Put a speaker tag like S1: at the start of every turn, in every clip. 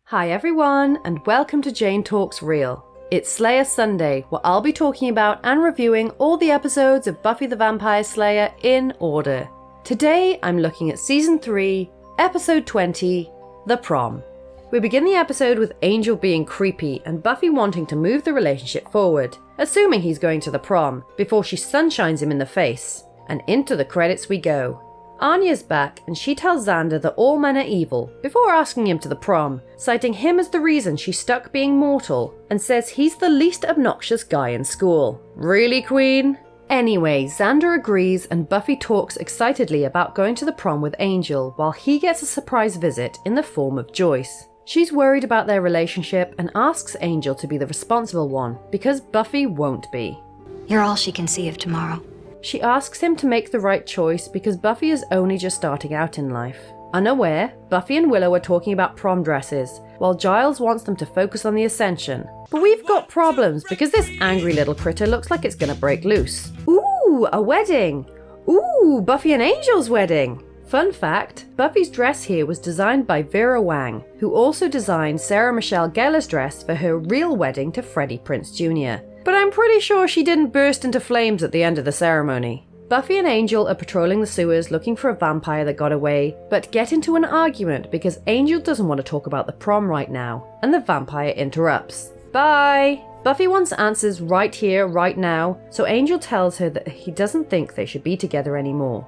S1: Hi everyone, and welcome to Jane Talks Real. It's Slayer Sunday, where I'll be talking about and reviewing all the episodes of Buffy the Vampire Slayer in order. Today I'm looking at Season 3, Episode 20, The Prom. We begin the episode with Angel being creepy and Buffy wanting to move the relationship forward, assuming he's going to the prom, before she sunshines him in the face. And into the credits we go. Anya's back and she tells Xander that all men are evil before asking him to the prom, citing him as the reason she's stuck being mortal, and says he's the least obnoxious guy in school. Really, Queen? Anyway, Xander agrees and Buffy talks excitedly about going to the prom with Angel while he gets a surprise visit in the form of Joyce. She's worried about their relationship and asks Angel to be the responsible one because Buffy won't be.
S2: You're all she can see of tomorrow.
S1: She asks him to make the right choice because Buffy is only just starting out in life. Unaware, Buffy and Willow are talking about prom dresses, while Giles wants them to focus on the Ascension. But we've got problems because this angry little critter looks like it's gonna break loose. Ooh, a wedding! Ooh, Buffy and Angel's wedding! Fun fact, Buffy's dress here was designed by Vera Wang, who also designed Sarah Michelle Gellar's dress for her real wedding to Freddie Prinze Jr. But I'm pretty sure she didn't burst into flames at the end of the ceremony. Buffy and Angel are patrolling the sewers looking for a vampire that got away, but get into an argument because Angel doesn't want to talk about the prom right now, and the vampire interrupts. Bye! Buffy wants answers right here, right now, so Angel tells her that he doesn't think they should be together anymore.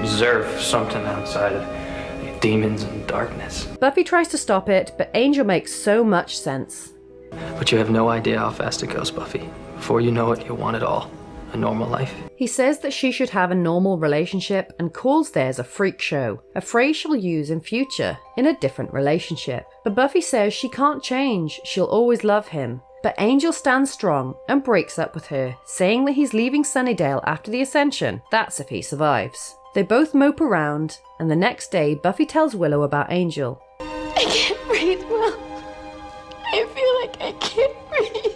S3: Deserve something outside of demons and darkness.
S1: Buffy tries to stop it, but Angel makes so much sense.
S3: But you have no idea how fast it goes, Buffy. Before you know it, you'll want it all. A normal life.
S1: He says that she should have a normal relationship and calls theirs a freak show, a phrase she'll use in future, in a different relationship. But Buffy says she can't change, she'll always love him. But Angel stands strong and breaks up with her, saying that he's leaving Sunnydale after the Ascension, that's if he survives. They both mope around, and the next day Buffy tells Willow about Angel.
S2: I can't breathe well. I feel like I can't breathe.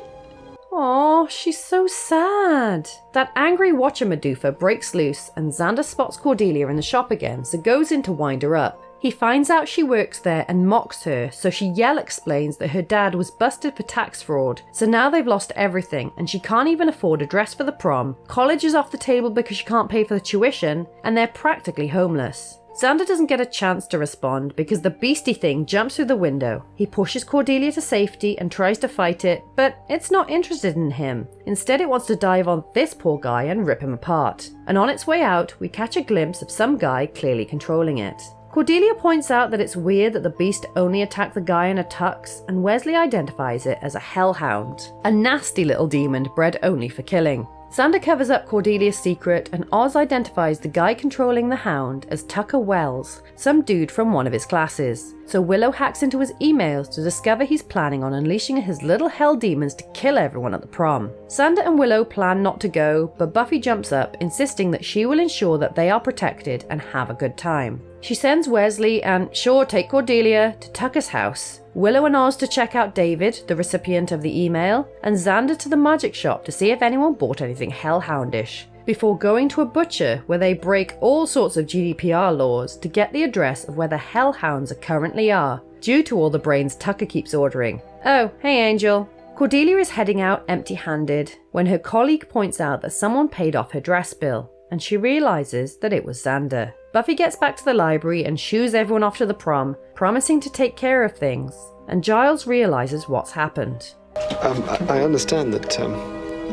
S1: Aww, she's so sad. That angry Watcher-Madoofa breaks loose and Xander spots Cordelia in the shop again, so goes in to wind her up. He finds out she works there and mocks her, so she explains that her dad was busted for tax fraud, so now they've lost everything and she can't even afford a dress for the prom, college is off the table because she can't pay for the tuition, and they're practically homeless. Xander doesn't get a chance to respond because the beastie thing jumps through the window. He pushes Cordelia to safety and tries to fight it, but it's not interested in him. Instead, it wants to dive on this poor guy and rip him apart. And on its way out, we catch a glimpse of some guy clearly controlling it. Cordelia points out that it's weird that the beast only attacked the guy in a tux, and Wesley identifies it as a hellhound, a nasty little demon bred only for killing. Xander covers up Cordelia's secret, and Oz identifies the guy controlling the hound as Tucker Wells, some dude from one of his classes. So Willow hacks into his emails to discover he's planning on unleashing his little hell demons to kill everyone at the prom. Xander and Willow plan not to go, but Buffy jumps up, insisting that she will ensure that they are protected and have a good time. She sends Wesley and, sure, take Cordelia, to Tucker's house. Willow and Oz to check out David, the recipient of the email, and Xander to the magic shop to see if anyone bought anything hellhoundish, before going to a butcher where they break all sorts of GDPR laws to get the address of where the hellhounds currently are, due to all the brains Tucker keeps ordering. Oh, hey Angel. Cordelia is heading out empty-handed when her colleague points out that someone paid off her dress bill, and she realizes that it was Xander. Buffy gets back to the library and shoos everyone off to the prom, promising to take care of things, and Giles realizes what's happened.
S4: I understand that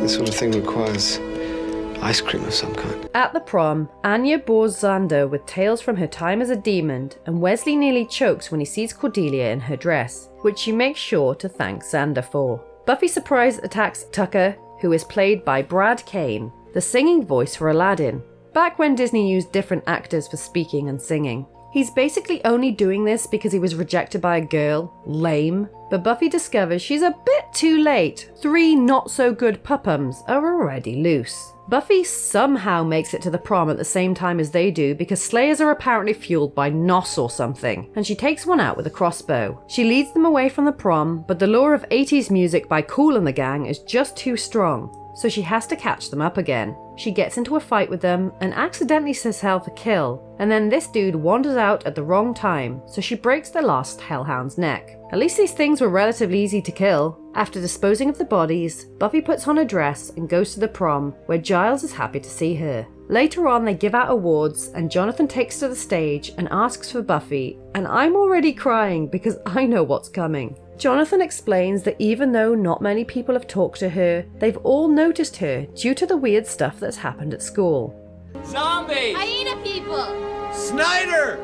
S4: this sort of thing requires ice cream of some kind.
S1: At the prom, Anya bores Xander with tales from her time as a demon, and Wesley nearly chokes when he sees Cordelia in her dress, which she makes sure to thank Xander for. Buffy surprise attacks Tucker, who is played by Brad Kane, the singing voice for Aladdin, back when Disney used different actors for speaking and singing. He's basically only doing this because he was rejected by a girl. Lame. But Buffy discovers she's a bit too late. 3 not-so-good pupums are already loose. Buffy somehow makes it to the prom at the same time as they do because Slayers are apparently fueled by Nos or something, and she takes one out with a crossbow. She leads them away from the prom, but the lure of 80s music by Kool and the Gang is just too strong, so she has to catch them up again. She gets into a fight with them and accidentally says herself a kill, and then this dude wanders out at the wrong time, so she breaks the last hellhound's neck. At least these things were relatively easy to kill. After disposing of the bodies, Buffy puts on a dress and goes to the prom, where Giles is happy to see her. Later on, they give out awards, and Jonathan takes to the stage and asks for Buffy, and I'm already crying because I know what's coming. Jonathan explains that even though not many people have talked to her, they've all noticed her due to the weird stuff that's happened at school.
S5: Zombies!
S2: Hyena people!
S5: Snyder!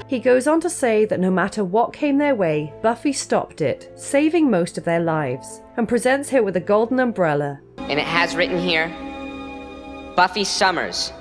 S1: He goes on to say that no matter what came their way, Buffy stopped it, saving most of their lives, and presents her with a golden umbrella.
S6: And it has written here, Buffy Summers,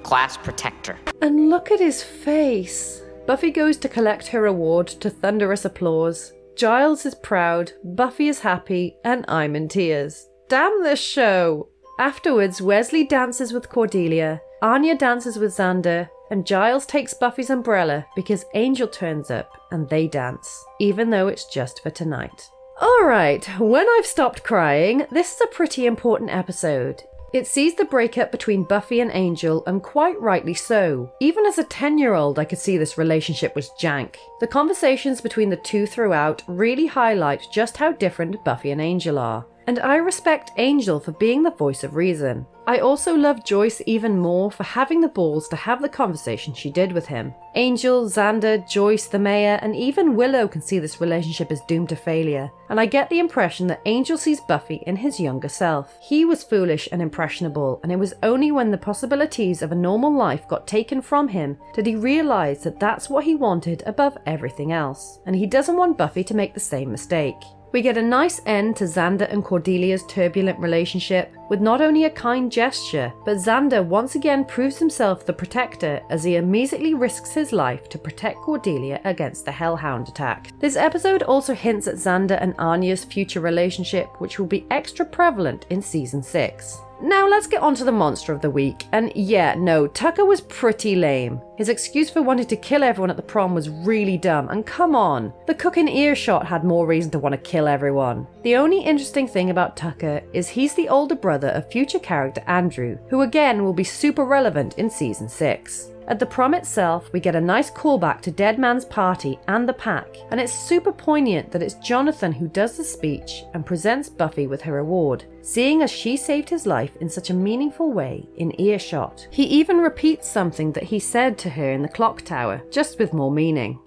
S6: class protector.
S1: And look at his face. Buffy goes to collect her award to thunderous applause. Giles is proud, Buffy is happy, and I'm in tears. Damn this show! Afterwards, Wesley dances with Cordelia, Anya dances with Xander, and Giles takes Buffy's umbrella because Angel turns up and they dance, even though it's just for tonight. Alright, when I've stopped crying, this is a pretty important episode. It sees the breakup between Buffy and Angel, and quite rightly so. Even as a 10-year-old, I could see this relationship was jank. The conversations between the two throughout really highlight just how different Buffy and Angel are. And I respect Angel for being the voice of reason. I also love Joyce even more for having the balls to have the conversation she did with him. Angel, Xander, Joyce, the mayor, and even Willow can see this relationship as doomed to failure. And I get the impression that Angel sees Buffy in his younger self. He was foolish and impressionable, and it was only when the possibilities of a normal life got taken from him did he realize that that's what he wanted above everything else. And he doesn't want Buffy to make the same mistake. We get a nice end to Xander and Cordelia's turbulent relationship, with not only a kind gesture, but Xander once again proves himself the protector as he immediately risks his life to protect Cordelia against the Hellhound attack. This episode also hints at Xander and Anya's future relationship, which will be extra prevalent in season 6. Now let's get on to the monster of the week, and yeah, no, Tucker was pretty lame. His excuse for wanting to kill everyone at the prom was really dumb, and come on, the cook in earshot had more reason to want to kill everyone. The only interesting thing about Tucker is he's the older brother of future character Andrew, who again will be super relevant in season 6. At the prom itself, we get a nice callback to Dead Man's Party and the Pack, and it's super poignant that it's Jonathan who does the speech and presents Buffy with her award, seeing as she saved his life in such a meaningful way in earshot. He even repeats something that he said to her in the clock tower, just with more meaning.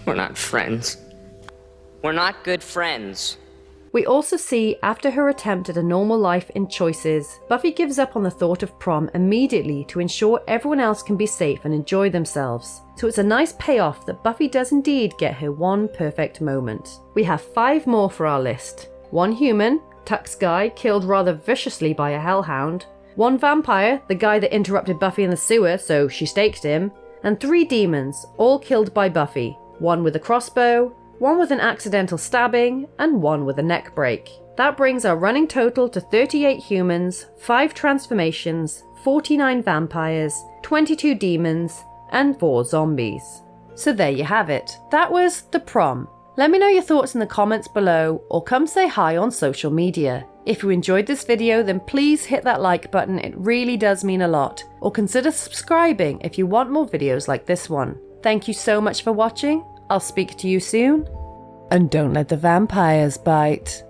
S6: We're not friends. We're not good friends.
S1: We also see, after her attempt at a normal life in Choices, Buffy gives up on the thought of prom immediately to ensure everyone else can be safe and enjoy themselves. So it's a nice payoff that Buffy does indeed get her one perfect moment. We have 5 more for our list. 1 human, Tuck's guy, killed rather viciously by a hellhound. 1 vampire, the guy that interrupted Buffy in the sewer, so she staked him. And 3 demons, all killed by Buffy. 1 with a crossbow, 1 with an accidental stabbing, and 1 with a neck break. That brings our running total to 38 humans, 5 transformations, 49 vampires, 22 demons, and 4 zombies. So there you have it. That was The Prom. Let me know your thoughts in the comments below, or come say hi on social media. If you enjoyed this video, then please hit that like button, it really does mean a lot. Or consider subscribing if you want more videos like this one. Thank you so much for watching. I'll speak to you soon. And don't let the vampires bite.